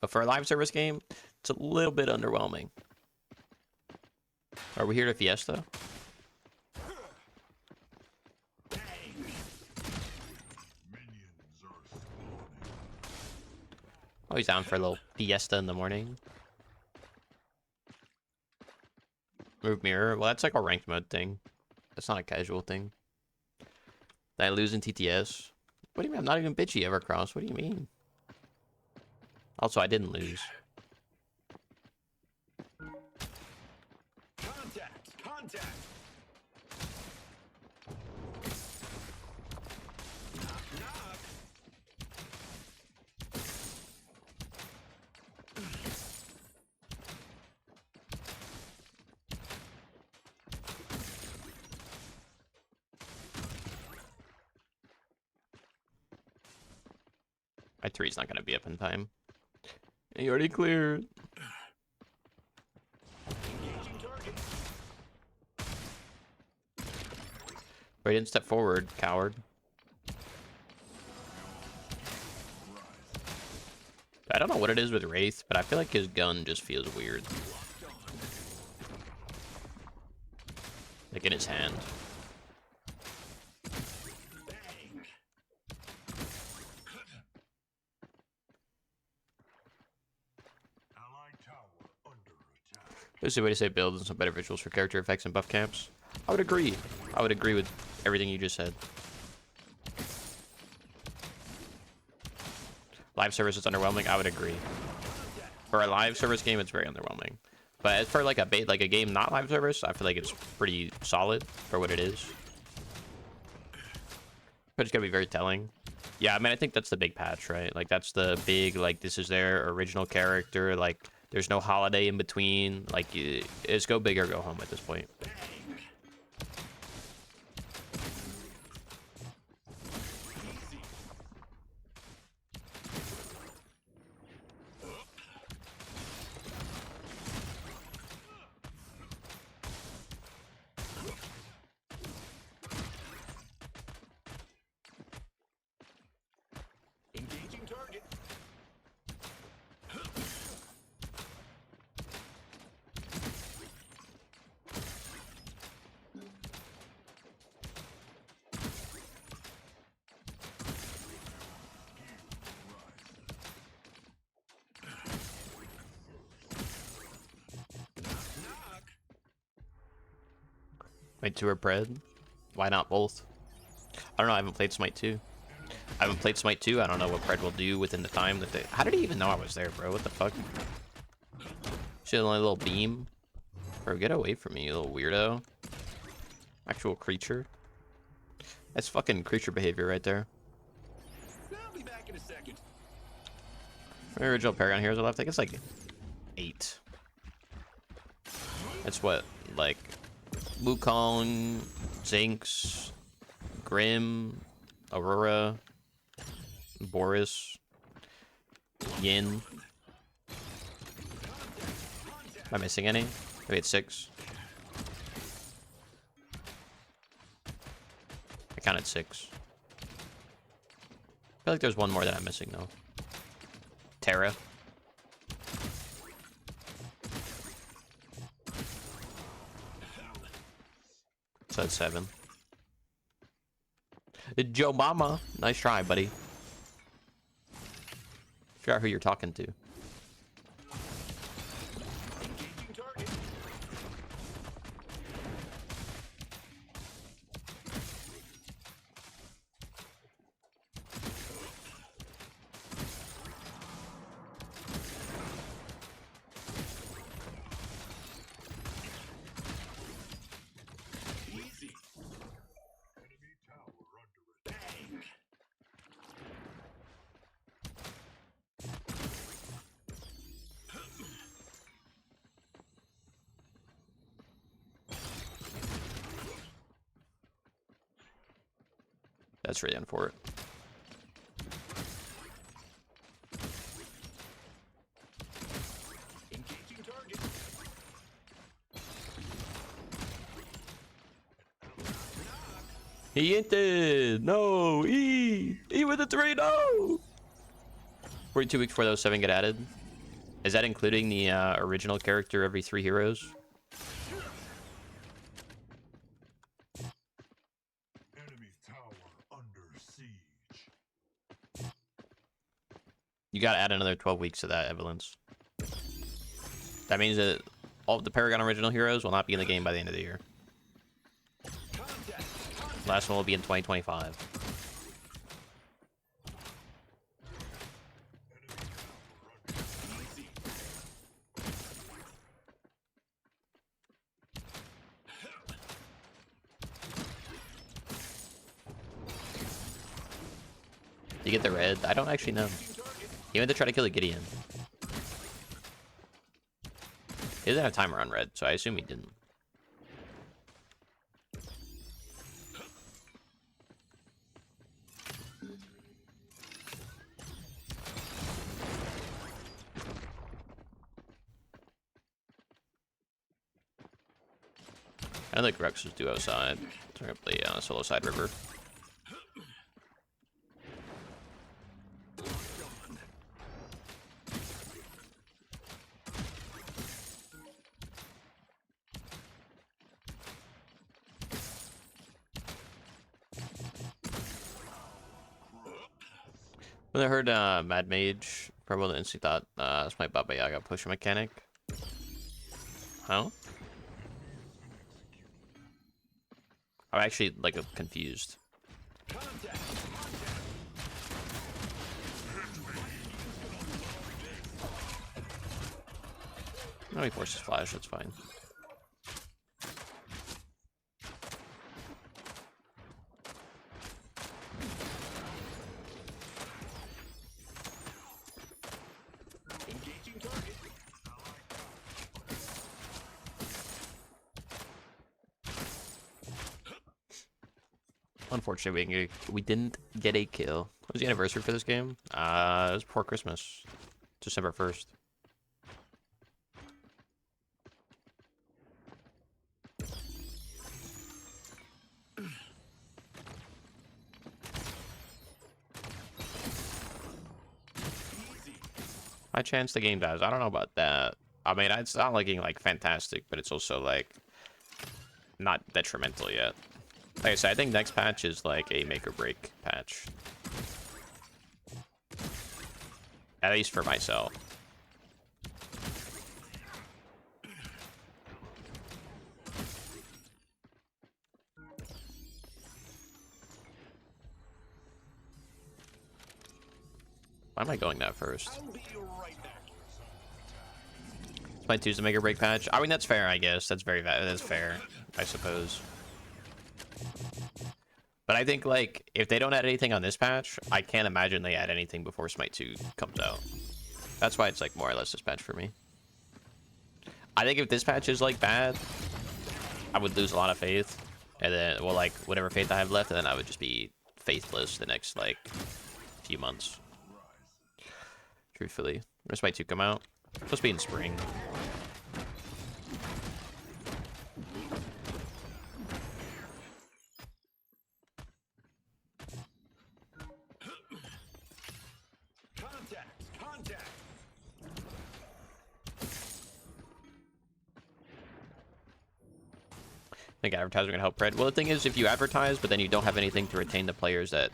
But for a live service game, it's a little bit underwhelming. Are we here to Fiesta? Oh, he's down for a little Fiesta in the morning. Move mirror. Well, that's like a ranked mode thing. That's not a casual thing. Did I lose in TTS? What do you mean? I'm not even bitchy, Evercross. What do you mean? Also, I didn't lose. Contact. Knock. My 3's not going to be up in time. You already cleared. But he didn't step forward, coward. I don't know what it is with Wraith, but I feel like his gun just feels weird. Like in his hand. There's a way to say build and some better visuals for character effects and buff camps. I would agree. I would agree with everything you just said. Live service is underwhelming. I would agree. For a live service game, it's very underwhelming. But as for like a game not live service, I feel like it's pretty solid for what it is. But it's gonna be very telling. Yeah, I mean, I think that's the big patch, right? Like that's the big like this is their original character. Like there's no holiday in between. Like it's go big or go home at this point. Smite 2 or Pred? Why not both? I don't know, I haven't played Smite 2. I haven't played Smite 2, I don't know what Pred will do within the time that they... How did he even know I was there, bro? What the fuck? Shit, only a little beam? Bro, get away from me, you little weirdo. Actual creature. That's fucking creature behavior right there. I'll be back in a second. My original Paragon Heroes are left, I guess like 8. That's what, like... Wukong, Zinx, Grim, Aurora, Boris, Yin. Am I missing any? Maybe it's 6. I counted 6. I feel like there's one more that I'm missing though. Terra. So that's 7. Joe Mama. Nice try, buddy. Figure out who you're talking to. That's really unfortunate. He inted! No! E with the 3, no! 42 weeks before those 7 get added. Is that including the original character every 3 heroes? Enemy tower under siege. You gotta add another 12 weeks to that, Evelyn's. That means that all of the Paragon original heroes will not be in the game by the end of the year. Last one will be in 2025. You get the red? I don't actually know. He went to try to kill a Gideon. He doesn't have timer on red, so I assume he didn't. I think Rex was duo side. So we're gonna play solo side river. When I heard Mad Mage, probably instantly thought this might Baba Yaga push mechanic. Huh? I'm actually like confused. No, he forces flash, that's fine. Unfortunately, we didn't get a kill. What was the anniversary for this game? It was before Christmas, December 1st. High chance the game dies. I don't know about that. I mean, it's not looking like fantastic, but it's also like not detrimental yet. Like I said, I think next patch is like a make or break patch. At least for myself. Why am I going that first? My 2's a make or break patch. I mean, that's fair, I guess. That's fair, I suppose. But I think, like, if they don't add anything on this patch, I can't imagine they add anything before Smite 2 comes out. That's why it's, like, more or less this patch for me. I think if this patch is, like, bad, I would lose a lot of faith. And then, well, like, whatever faith I have left, and then I would just be faithless the next, like, few months. Truthfully. Where's Smite 2 come out? It's supposed to be in spring. I think advertising can help Pred. Well, the thing is, if you advertise, but then you don't have anything to retain the players that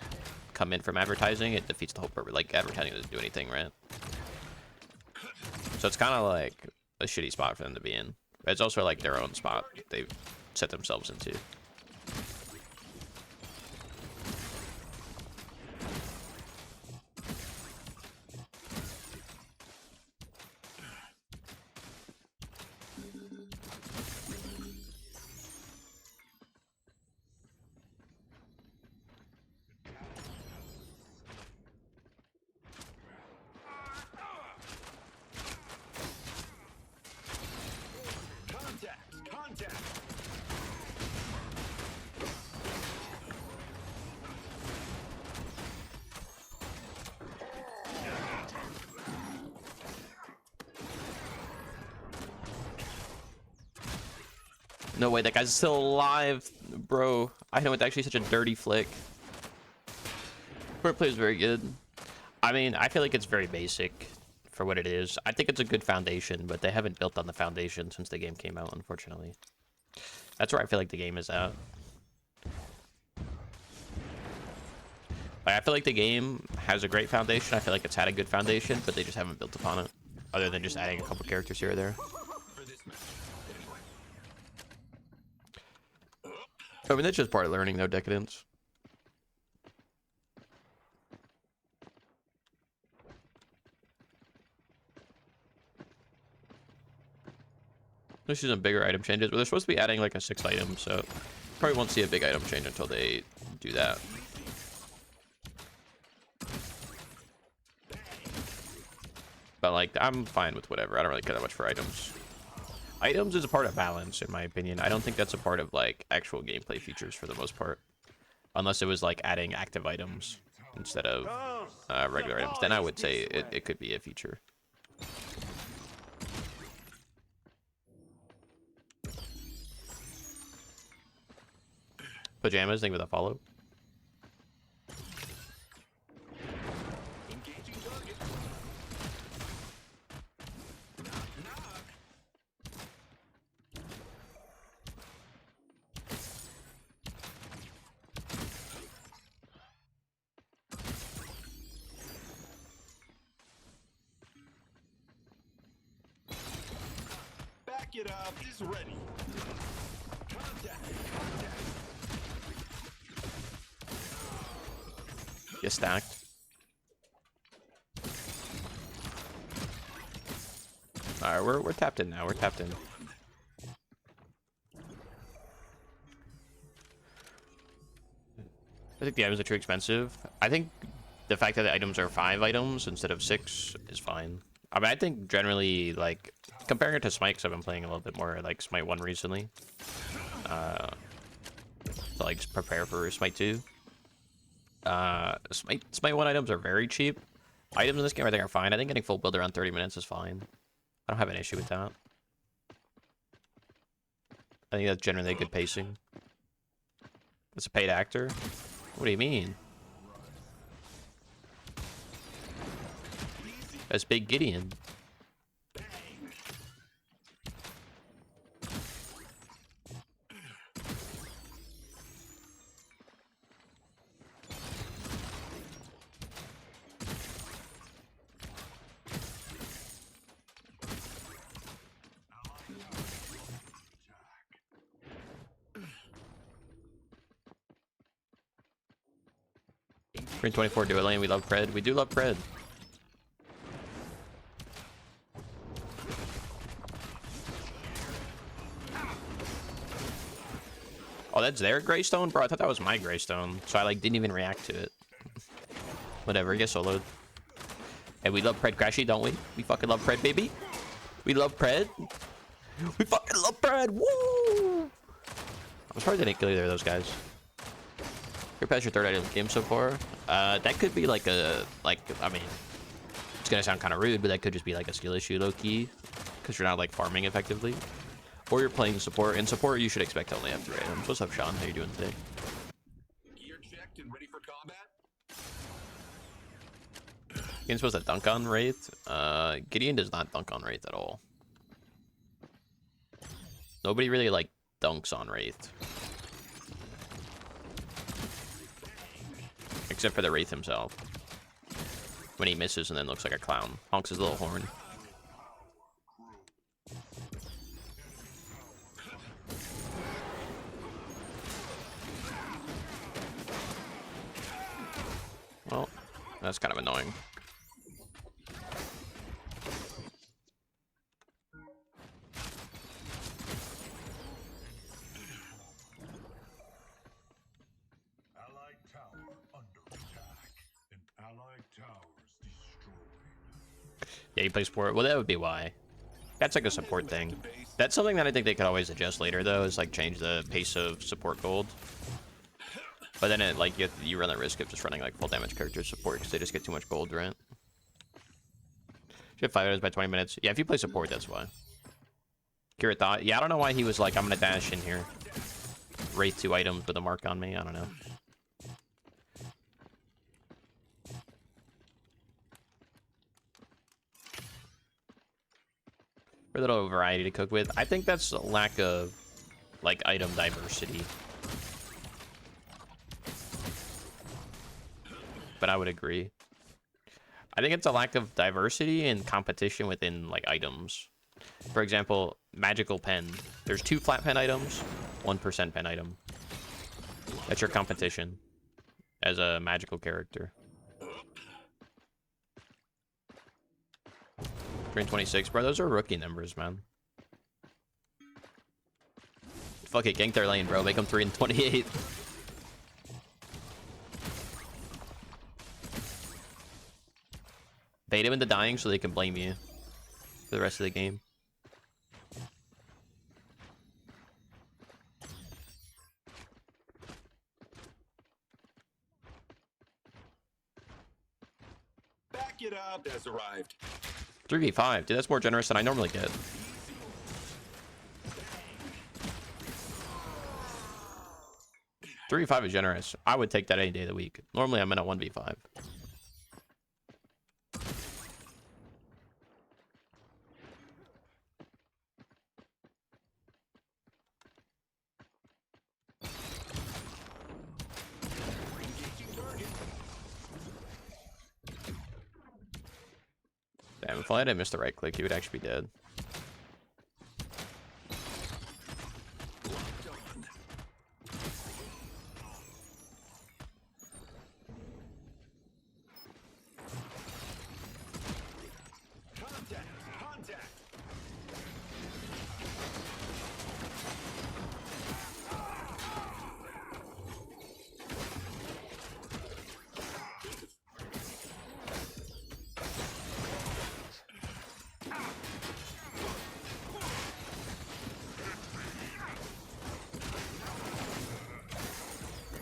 come in from advertising, it defeats the whole purpose. Like, advertising doesn't do anything, right? So it's kind of like a shitty spot for them to be in. But it's also like their own spot they've set themselves into. No way, that guy's still alive, bro. I know it's actually such a dirty flick. Current play is very good. I mean, I feel like it's very basic for what it is. I think it's a good foundation, but they haven't built on the foundation since the game came out, unfortunately. That's where I feel like the game is at. Like, I feel like the game has a great foundation. I feel like it's had a good foundation, but they just haven't built upon it. Other than just adding a couple characters here or there. I mean, that's just part of learning, though, Decadence. This is some bigger item changes, but they're supposed to be adding like a 6th item, so probably won't see a big item change until they do that. But like, I'm fine with whatever. I don't really care that much for items. Items is a part of balance, in my opinion. I don't think that's a part of like actual gameplay features for the most part, unless it was like adding active items instead of regular items. Then I would say it could be a feature. Pajamas, think with a follow. Back it up is ready. Get stacked. Alright, we're tapped in now. We're tapped in. I think the items are too expensive. I think the fact that the items are 5 items instead of 6 is fine. I mean, I think generally, like, comparing it to Smite, 'cause I've been playing a little bit more like Smite 1 recently. To like just prepare for Smite 2. Smite 1 items are very cheap. Items in this game I think are fine. I think getting full build around 30 minutes is fine. I don't have an issue with that. I think that's generally good pacing. It's a paid actor? What do you mean? That's Big Gideon. Green 24 duo lane, we love Pred. We do love Pred. Oh, that's their Greystone? Bro, I thought that was my Greystone. So I like didn't even react to it. Whatever, get soloed. Hey, we love Pred Crashy, don't we? We fucking love Pred, baby. We love Pred. We fucking love Pred. Woo! I'm surprised I didn't kill either of those guys. Your past your 3rd item of the game so far. That could be like a, I mean, it's gonna sound kind of rude, but that could just be like a skill issue, low key, because you're not like farming effectively, or you're playing support. In support, you should expect to only have 3 items. What's up, Sean? How you doing today? Gear checked and ready for combat. Gideon's supposed to dunk on Wraith. Gideon does not dunk on Wraith at all. Nobody really like dunks on Wraith. Except for the Wraith himself. When he misses and then looks like a clown. Honks his little horn. Well, that's kind of annoying. Yeah, he plays support. Well, that would be why. That's like a support thing. That's something that I think they could always adjust later, though, is like change the pace of support gold. But then it like you run the risk of just running like full damage character support because they just get too much gold, right? You have 5 items by 20 minutes. Yeah, if you play support, that's why. Kira thought. Yeah, I don't know why he was like, I'm gonna dash in here. Wraith 2 items with a mark on me. I don't know. For a little variety to cook with. I think that's a lack of like item diversity. But I would agree. I think it's a lack of diversity and competition within like items. For example, magical pen. There's 2 flat pen items, 1% pen item. That's your competition as a magical character. 326, bro. Those are rookie numbers, man. Fuck it, gank their lane, bro. Make them 3 and 28. Bait him into dying so they can blame you for the rest of the game. Back it up has arrived. 3v5, dude, that's more generous than I normally get. Three v 5 is generous. I would take that any day of the week. Normally I'm in a 1v5. Damn, if I hadn't missed the right click, he would actually be dead.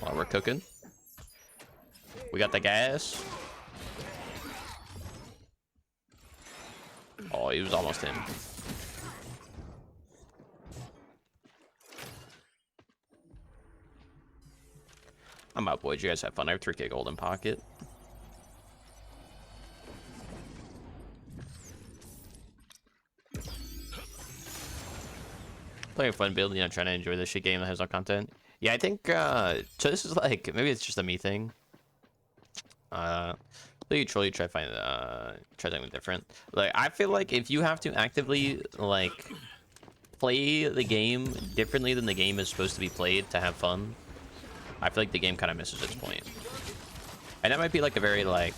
While we're cooking, we got the gas. Oh, he was almost in. I'm out, boys. You guys have fun. I have 3K gold in pocket. Playing a fun build, you know, trying to enjoy this shit game that has no content. Yeah, I think, so this is like, maybe it's just a me thing. You try to find, try something different. Like, I feel like if you have to actively, like, play the game differently than the game is supposed to be played to have fun, I feel like the game kind of misses its point. And that might be, like, a very, like,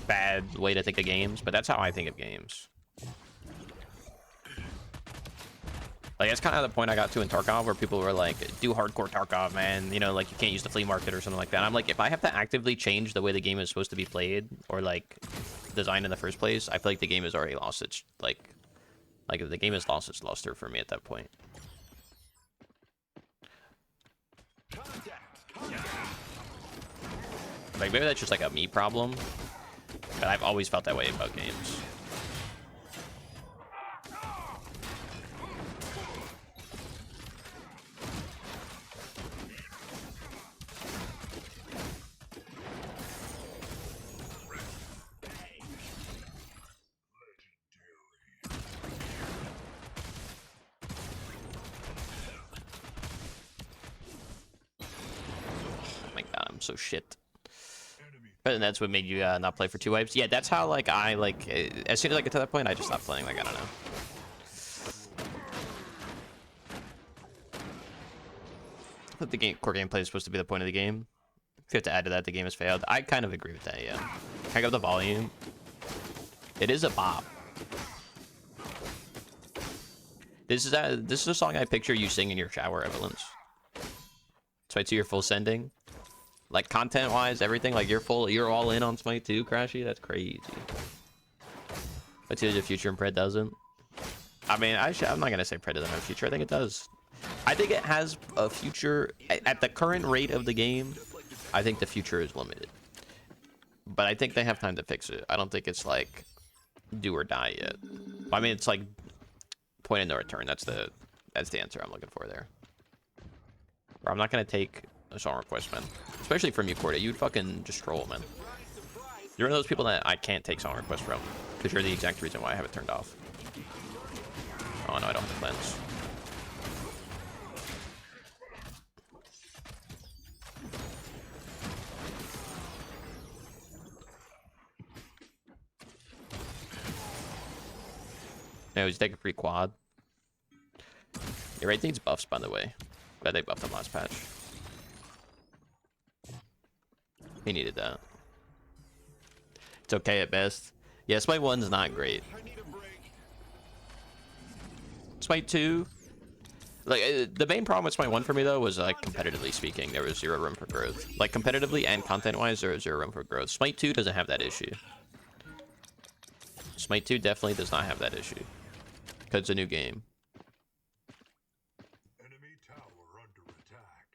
bad way to think of games, but that's how I think of games. Like, that's kind of the point I got to in Tarkov, where people were like, do hardcore Tarkov, man. You know, like, you can't use the flea market or something like that. And I'm like, if I have to actively change the way the game is supposed to be played, or, like, designed in the first place, I feel like the game has already lost its, like the game has lost its luster for me at that point. Like, maybe that's just, like, a me problem, but I've always felt that way about games. So shit. But that's what made you not play for 2 wipes. Yeah, that's how, like, I, like, as soon as I get to that point, I just stop playing. Like, I don't know. I thought the core gameplay is supposed to be the point of the game. If you have to add to that, the game has failed. I kind of agree with that, yeah. Crank up the volume. It is a bop. This is a song I picture you sing in your shower, Evelyn's. So I see your full sending. Like, content-wise, everything, like, you're all in on Smite too, Crashy? That's crazy. But the future and Pred doesn't. I mean, I'm not gonna say Pred doesn't have a future. I think it does. I think it has a future. At the current rate of the game, I think the future is limited. But I think they have time to fix it. I don't think it's, like, do or die yet. I mean, it's, like, point of no return. That's the answer I'm looking for there. Or I'm not gonna take a song request, man. Especially from you, Corda. You'd fucking just troll, man. You're one of those people that I can't take song requests from, because you're the exact reason why I have it turned off. Oh no, I don't have the cleanse. No, he's taking free quad. Your right needs buffs, by the way. But they buffed him last patch. He needed that. It's okay at best. Yeah, Smite 1's not great. Smite 2... Like, the main problem with Smite 1 for me, though, was, like, competitively speaking, there was zero room for growth. Like, competitively and content-wise, there was zero room for growth. Smite 2 doesn't have that issue. Smite 2 definitely does not have that issue. Because it's a new game. Enemy tower under attack.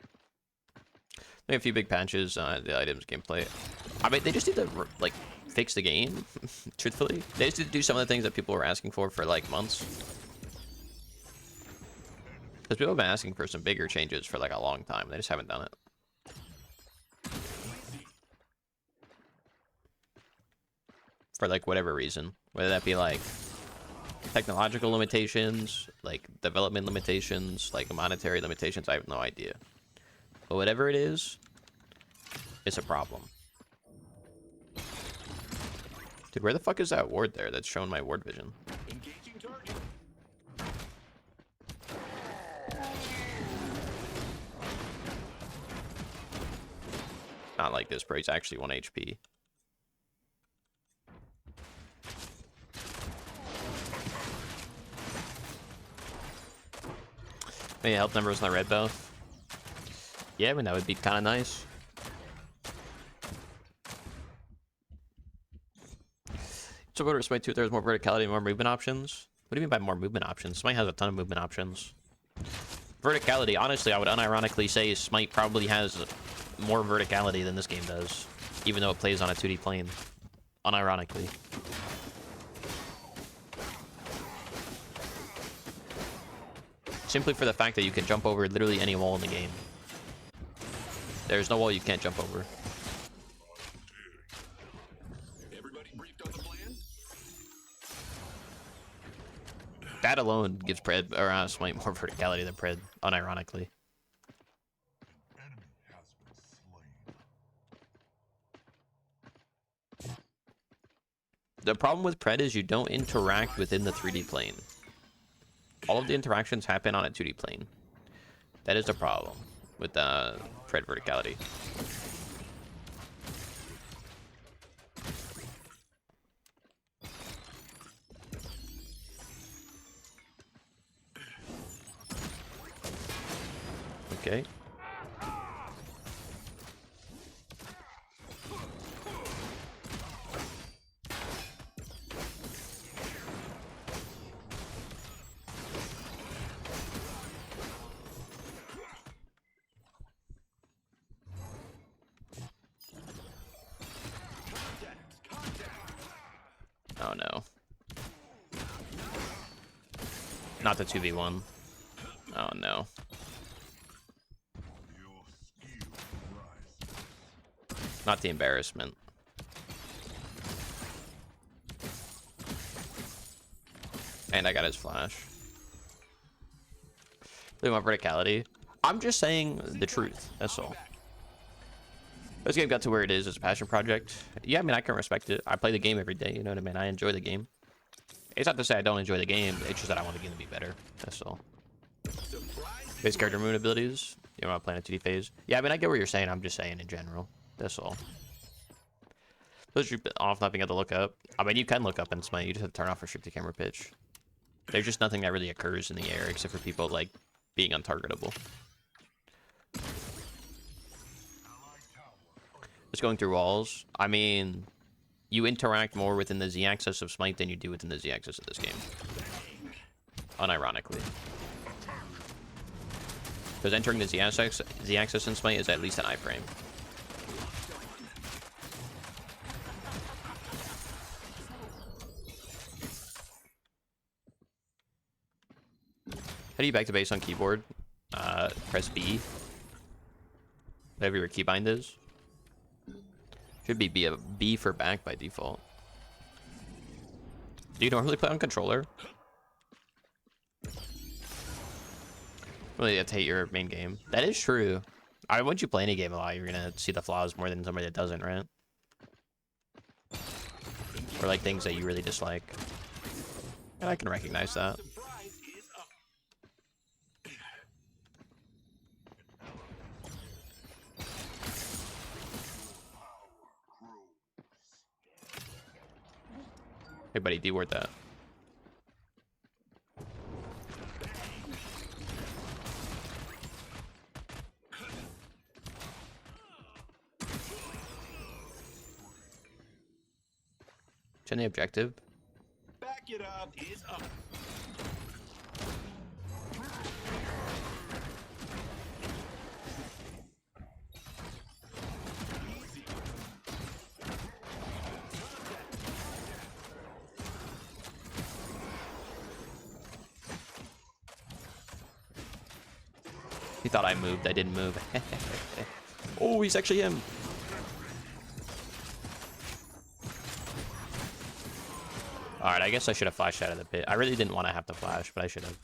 They have a few big patches, the items gameplay. I mean, they just need to, like, fix the game, truthfully. They just need to do some of the things that people were asking for, like, months. Because people have been asking for some bigger changes for, like, a long time. They just haven't done it. For, like, whatever reason. Whether that be, like, technological limitations, like, development limitations, like, monetary limitations, I have no idea. But whatever it is, it's a problem. Dude, where the fuck is that ward there that's showing my ward vision? Engaging target. Not like this, bro. He's actually 1 HP. Any health numbers on the red buff? Yeah, I mean, that would be kind of nice. So go to Smite 2, there's more verticality, more movement options. What do you mean by more movement options? Smite has a ton of movement options. Verticality, honestly, I would unironically say Smite probably has more verticality than this game does, even though it plays on a 2D plane. Unironically. Simply for the fact that you can jump over literally any wall in the game. There's no wall you can't jump over. Everybody briefed on the plan? That alone gives Pred or Smite more verticality than Pred, unironically. Enemy has been slain. The problem with Pred is you don't interact within the 3D plane. All of the interactions happen on a 2D plane. That is the problem with the Pred verticality. Okay. Oh no. Not the 2v1. Oh no. Not the embarrassment. And I got his flash. They want verticality. I'm just saying the truth. That's all. This game got to where it is as a passion project. Yeah, I mean, I can respect it. I play the game every day, you know what I mean? I enjoy the game. It's not to say I don't enjoy the game, it's just that I want the game to be better. That's all. Base character moon abilities. You want to play in a 2D phase? Yeah, I mean, I get what you're saying. I'm just saying in general. That's all. Those are off not being able to look up. I mean, you can look up in Smite. You just have to turn off restricted camera pitch. There's just nothing that really occurs in the air except for people, like, being untargetable. Just going through walls. I mean, you interact more within the Z-axis of Smite than you do within the Z-axis of this game. Unironically. Because entering the Z-axis in Smite is at least an iframe. How do you back to base on keyboard? Press B. Whatever your keybind is. Should be B for back by default. Do you normally play on controller? Really, you have to hate your main game. That is true. Once you play any game a lot, you're gonna see the flaws more than somebody that doesn't, right? Or like things that you really dislike. And I can recognize that. Surprise is up. Hey, buddy, D-word that. Turn the objective. Back it up is up. He thought I moved. I didn't move. Oh, he's actually him. Alright, I guess I should have flashed out of the pit. I really didn't want to have to flash, but I should have.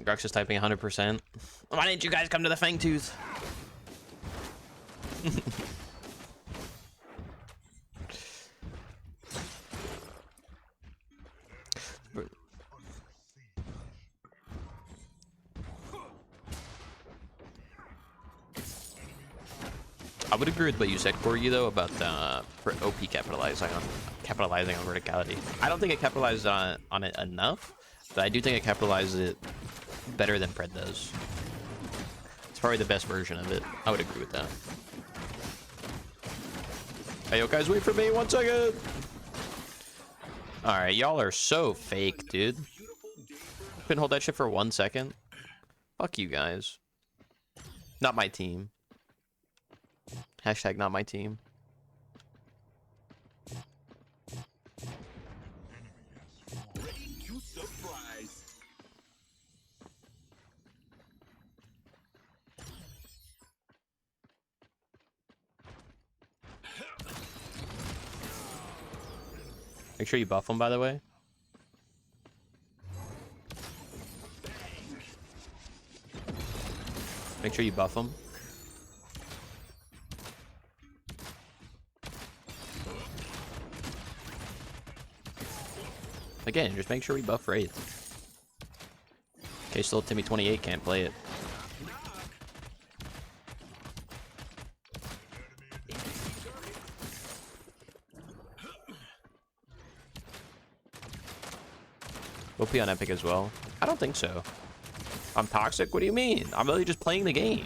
Grux is typing 100%. Why didn't you guys come to the Fang Tooth? I would agree with what you said, Corgi, though, about OP capitalizing on verticality. I don't think it capitalized on it enough, but I do think it capitalizes it better than Pred does. It's probably the best version of it. I would agree with that. Hey, yo, guys, wait for me 1 second. All right, y'all are so fake, dude. Couldn't hold that shit for 1 second. Fuck you guys. Not my team. Hashtag not my team. Ready to surprise. Make sure you buff them, by the way. Make sure you buff them. Again, just make sure we buff Wraith. Okay, still Timmy 28 can't play it. OP on Epic as well? I don't think so. I'm toxic? What do you mean? I'm really just playing the game.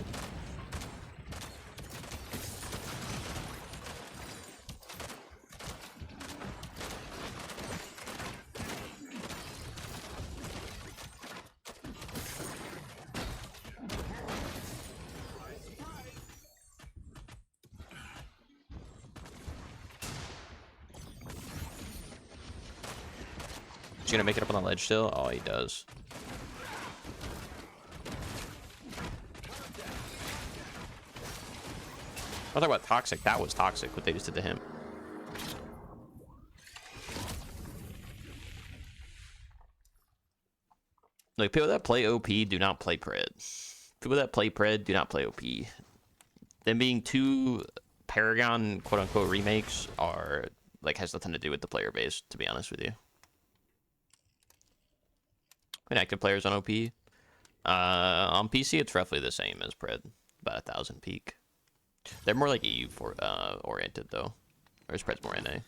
Is he gonna make it up on the ledge still? Oh, he does. I'll talk about toxic. That was toxic, what they just did to him. Like, people that play OP do not play Pred. People that play Pred do not play OP. Them being two Paragon quote-unquote remakes are, like, has nothing to do with the player base, to be honest with you. And active players on OP. On PC, it's roughly the same as Pred. About 1,000 peak. They're more like EU oriented, though. Whereas Pred's more NA.